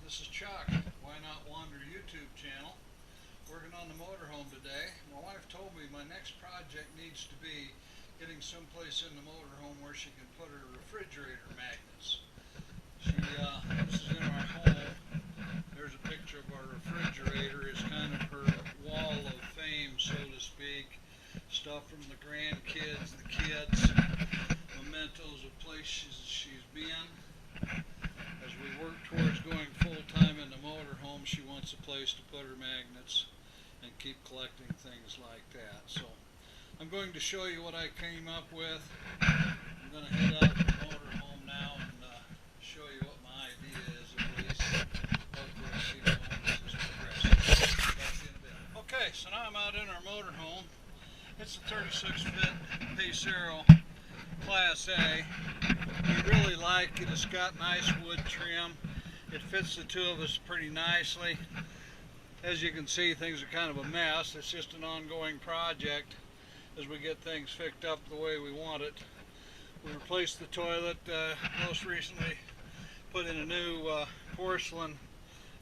This is Chuck, Why Not Wander YouTube channel. Working on the motorhome today. My wife told me my next project needs to be getting someplace in the motorhome where she can put her refrigerator magnets. This is in our home. There's a picture of our refrigerator. It's kind of her wall of fame, so to speak. Stuff from the grandkids, the kids, mementos of places she's been. As we work towards going full-time in the motorhome, she wants a place to put her magnets and keep collecting things like that. So I'm going to show you what I came up with. I'm going to head out to the motorhome now and show you what my idea is, at least. Hopefully see how this is progressing. Talk to you in a bit. Okay, so now I'm out in our motorhome. It's a 36-bit Pacero Class A. We really like it. It's got nice wood trim. It fits the two of us pretty nicely. As you can see, things are kind of a mess. It's just an ongoing project as we get things fixed up the way we want it. We replaced the toilet, most recently put in a new porcelain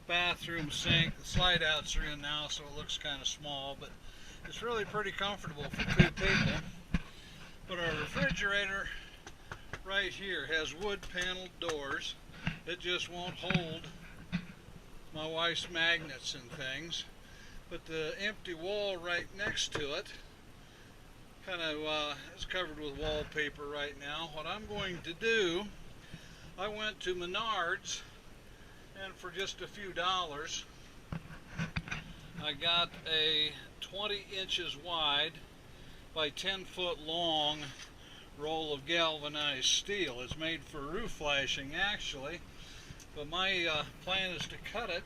bathroom sink. The slide outs are in now, so it looks kind of small, but it's really pretty comfortable for two people. But our refrigerator right here has wood paneled doors. It just won't hold my wife's magnets and things. But the empty wall right next to it kind of is covered with wallpaper right now. What I'm going to do, I went to Menards, and for just a few dollars I got a 20 inches wide by 10 foot long roll of galvanized steel. It's made for roof flashing actually, but my plan is to cut it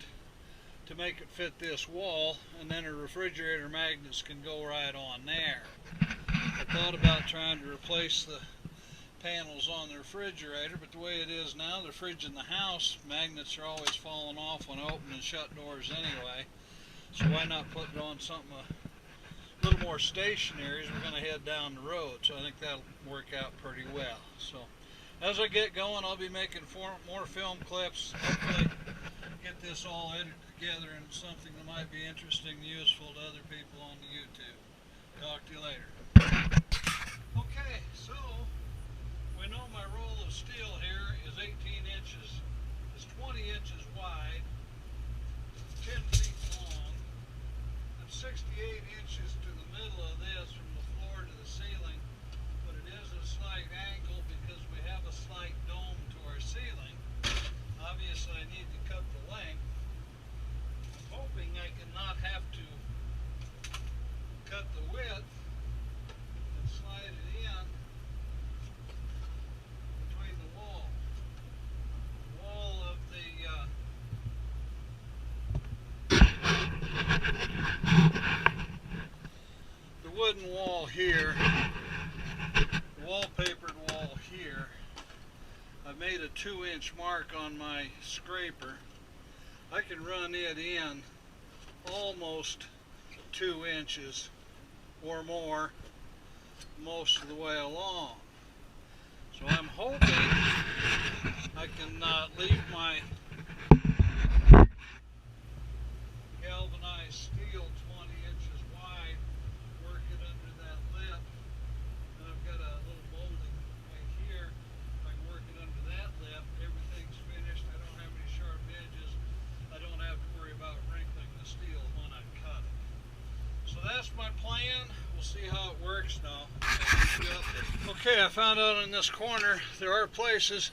to make it fit this wall, and then the refrigerator magnets can go right on there. I thought about trying to replace the panels on the refrigerator, but the way it is now, the fridge in the house, magnets are always falling off when I open and shut doors anyway. So why not put it on something a little more stationary as we're going to head down the road. So I think that'll work out pretty well. So as I get going, I'll be making more film clips. Hopefully get this all edited together into something that might be interesting and useful to other people on the YouTube. Talk to you later. Okay, so we know my roll of steel here is 18 inches, it's 20 inches wide, 10 feet long, and 68 inches to the middle of this from the floor to the ceiling, but it is a slight angle because we have a slight dome to our ceiling. Obviously I need to cut the length. I'm hoping I can not have to cut the width and slide it in between the wall of the wooden wall here, wallpapered wall here. I've made a 2-inch mark on my scraper. I can run it in almost 2 inches or more most of the way along. So I'm hoping I can leave my galvanized steel 20 inches wide, work it under that lip, and I've got a little molding right here. I can work it under that lip. Everything's finished. I don't have any sharp edges. I don't have to worry about wrinkling the steel when I cut it. So that's my plan. We'll see how it works now. Okay, I found out in this corner there are places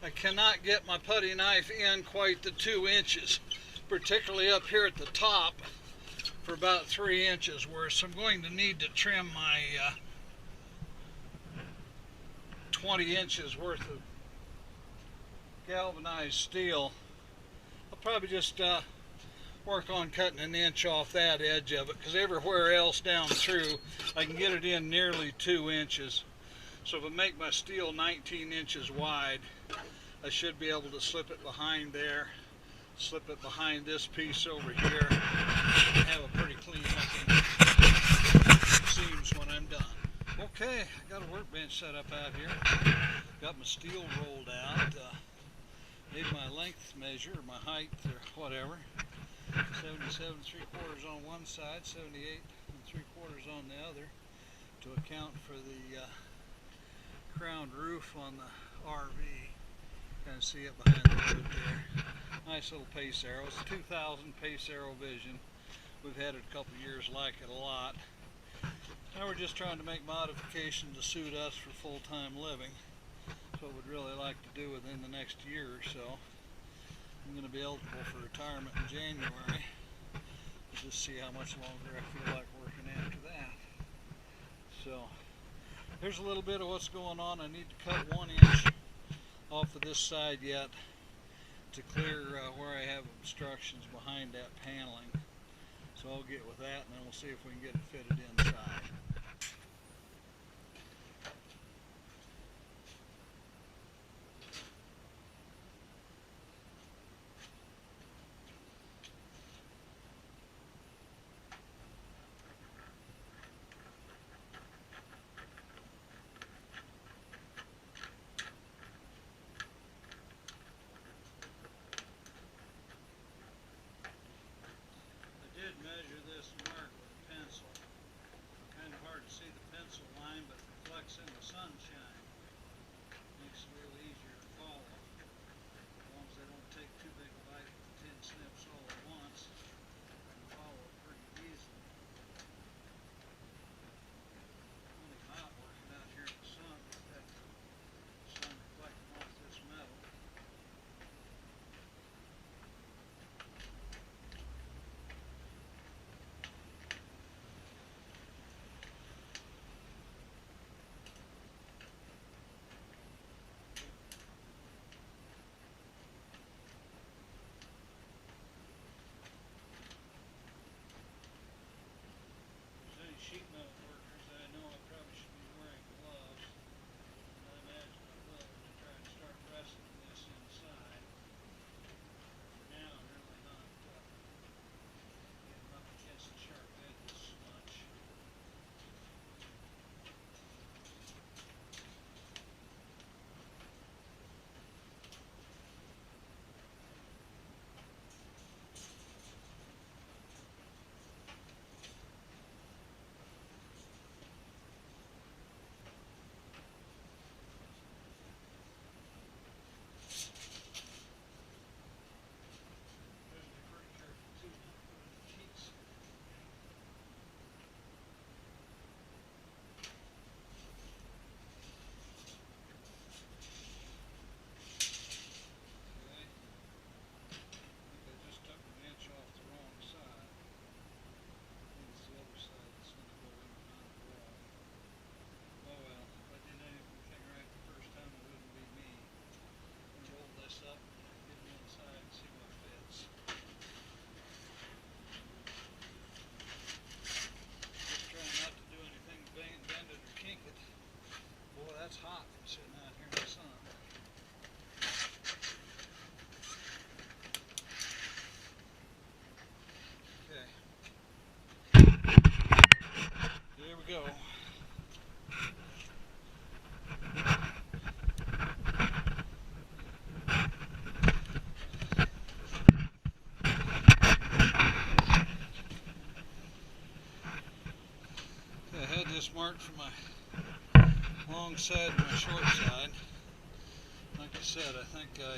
I cannot get my putty knife in quite the 2 inches, particularly up here at the top for about 3 inches worth. So I'm going to need to trim my 20 inches worth of galvanized steel. I'll probably just work on cutting an inch off that edge of it, because everywhere else down through I can get it in nearly 2 inches. So if I make my steel 19 inches wide, I should be able to slip it behind there, slip it behind this piece over here, and have a pretty clean looking seams when I'm done. Okay, I got a workbench set up out here. Got my steel rolled out. Made my length measure, or my height, or whatever. 77 3/4 on one side, 78 3/4 on the other, to account for the crowned roof on the RV. Kind of see it behind the hood there. Nice little pace arrow. It's 2000 pace arrow vision. We've had it a couple years, like it a lot. Now we're just trying to make modifications to suit us for full-time living. That's what we'd really like to do within the next year or so. I'm going to be eligible for retirement in January. We'll just see how much longer I feel like working after that. So here's a little bit of what's going on. I need to cut 1 inch off of this side yet to clear where I have obstructions behind that paneling. So I'll get with that, and then we'll see if we can get it fitted inside. Measure this mark with a pencil. Kind of hard to see the pencil line, but it reflects in the sunshine. Makes it a little easier to follow. As long as they don't take too big a bite with the tin snips all at once, I can follow it pretty easily. Only hot working out here in the sun with that sun reflecting off this metal. Sheet metal workers, I know I probably should be wearing gloves, and I imagine I will when I try and start wrestling this inside. For now, I'm really not getting up against the sharp edges so much. Up, get me inside and see what fits. Just trying not to do anything bend it or kink it. Boy, that's hot from sitting out here in the sun. Okay. There we go. This mark for my long side and my short side. Like I said, I think I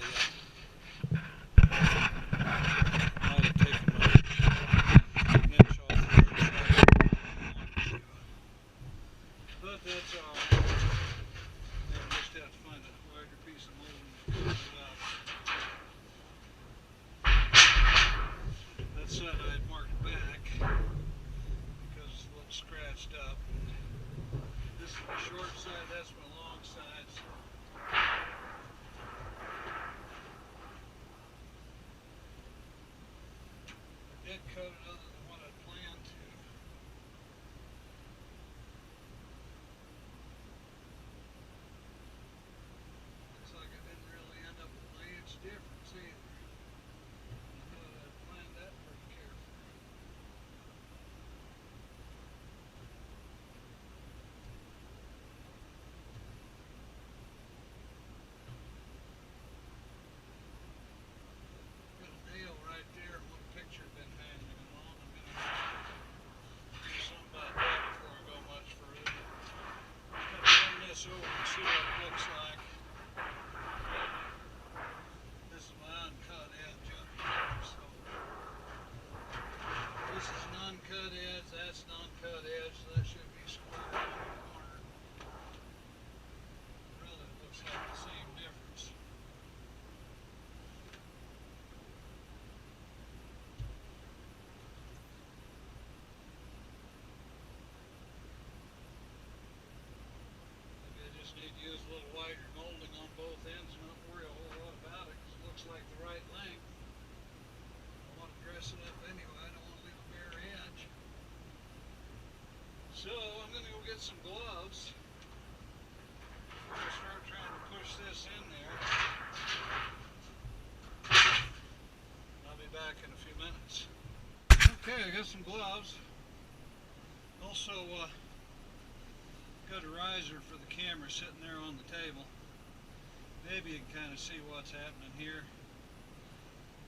might have taken my inch off the other side, but that's alright. Maybe just have to find a wider piece of molding to cut it out. That side I had marked back because it's a little scratched up. This is my short side, that's my long side. So I did cut it other than what I planned to. Looks like I didn't really end up with an inch difference either. I thought I'd planned that pretty carefully. got some gloves. Also got a riser for the camera sitting there on the table. Maybe you can kind of see what's happening here.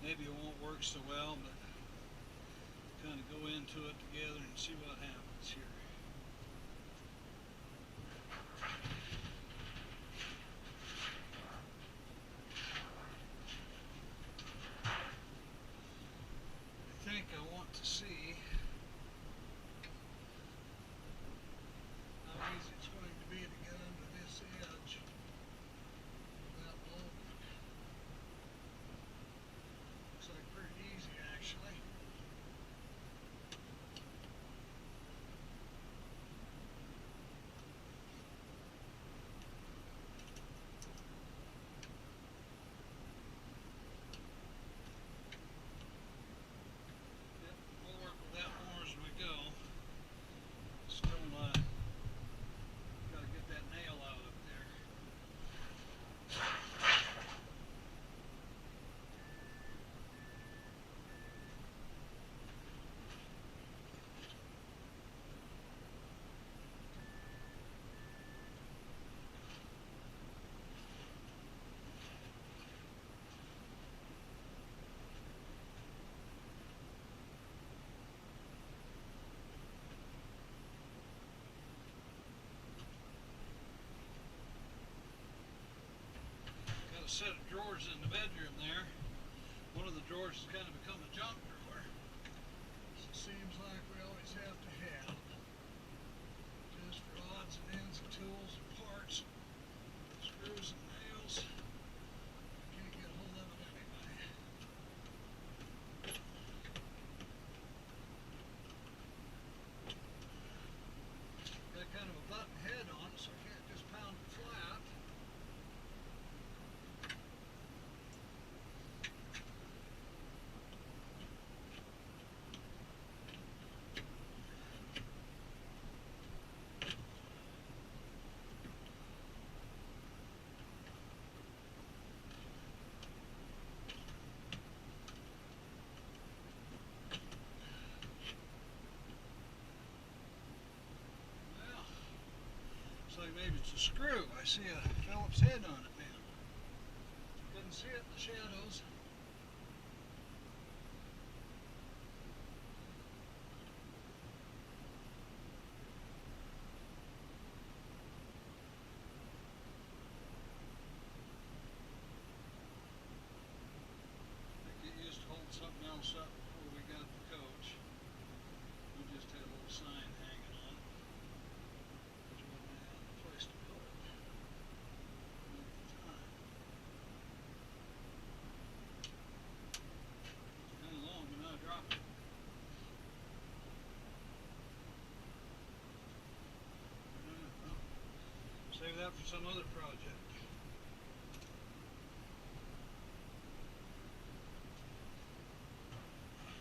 Maybe it won't work so well, but kind of go into it together and see what happens here. I think I want to see how easy it's going to be to get under this edge without blowing it. Looks like pretty easy actually. A set of drawers in the bedroom there. One of the drawers has kind of become a junk drawer. So it seems like we always have to have just for odds and ends of tools and parts, screws and nails. Can't get a hold of it anyway. Got kind of a button head on it, so I can't just pound it flat. Looks like maybe it's a screw. I see a Phillips head on it now. Couldn't see it in the shadows. I think it used to hold something else up before we got the coach. We just had a little sign hanging on it. Place to put it at the time. Kind of long, but now I dropped it. Well, save that for some other project.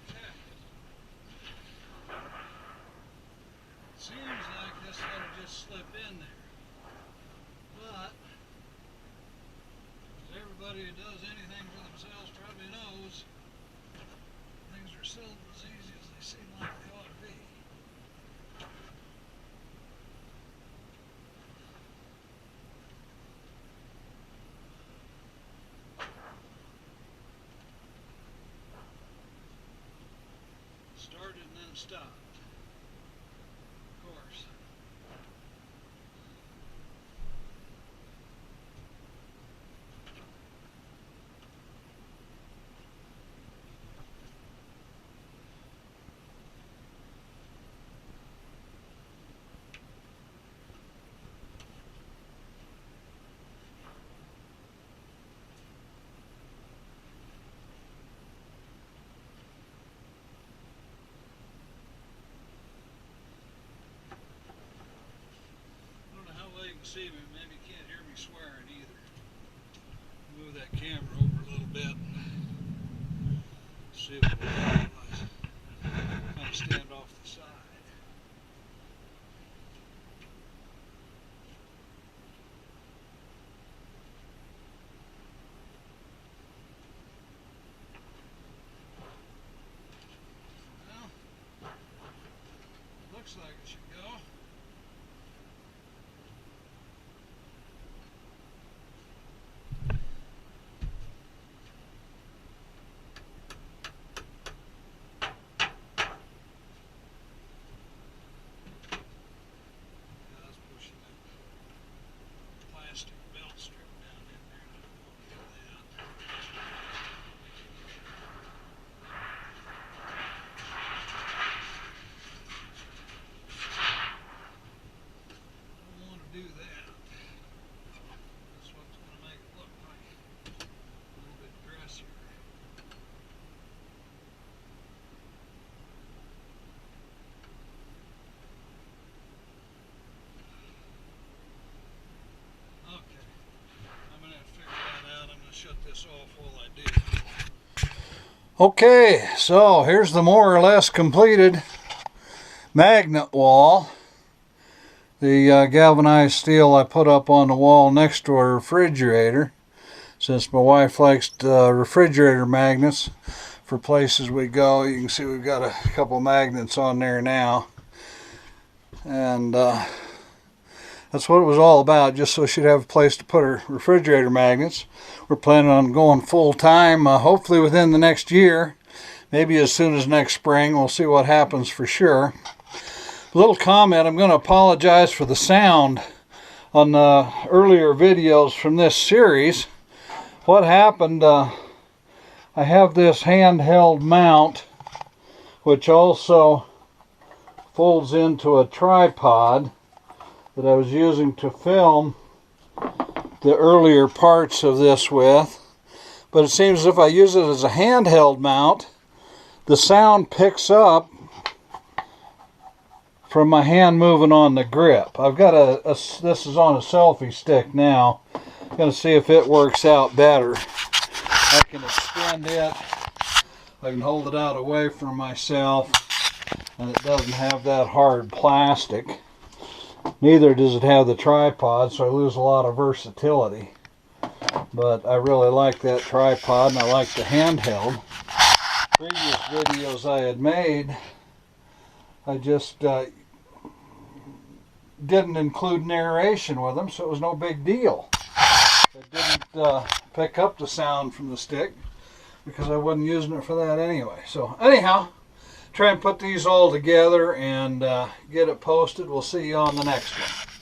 Okay. Seems like this ought to just slip in there. But, as everybody who does anything for themselves probably knows, things are seldom as easy as they seem like they ought to be. Started and then stopped. Of course. You can see me, maybe you can't hear me swearing either. Move that camera over a little bit. See if it will kind of stand off the side. Well, looks like it should go. Yeah, I was pushing that plastic belt strip down in there. I don't want to do that. Don't want to do that. That's what's going to make it look like a little bit dressier. Okay, I'm going to have to figure that out. I'm going to shut this off while I do. Okay, so here's the more or less completed magnet wall. The galvanized steel I put up on the wall next to our refrigerator, since my wife likes refrigerator magnets for places we go. You can see we've got a couple magnets on there now, and that's what it was all about, just so she'd have a place to put her refrigerator magnets. We're planning on going full time, hopefully within the next year, maybe as soon as next spring. We'll see what happens for sure. Little comment, I'm going to apologize for the sound on the earlier videos from this series. What happened, I have this handheld mount which also folds into a tripod that I was using to film the earlier parts of this with, but it seems as if I use it as a handheld mount, the sound picks up from my hand moving on the grip. I've got this is on a selfie stick now. I'm going to see if it works out better. I can extend it. I can hold it out away from myself, and it doesn't have that hard plastic. Neither does it have the tripod, so I lose a lot of versatility. But I really like that tripod, and I like the handheld. Previous videos I had made, I just didn't include narration with them, so it was no big deal. It didn't pick up the sound from the stick because I wasn't using it for that anyway. So anyhow, try and put these all together and get it posted. We'll see you on the next one.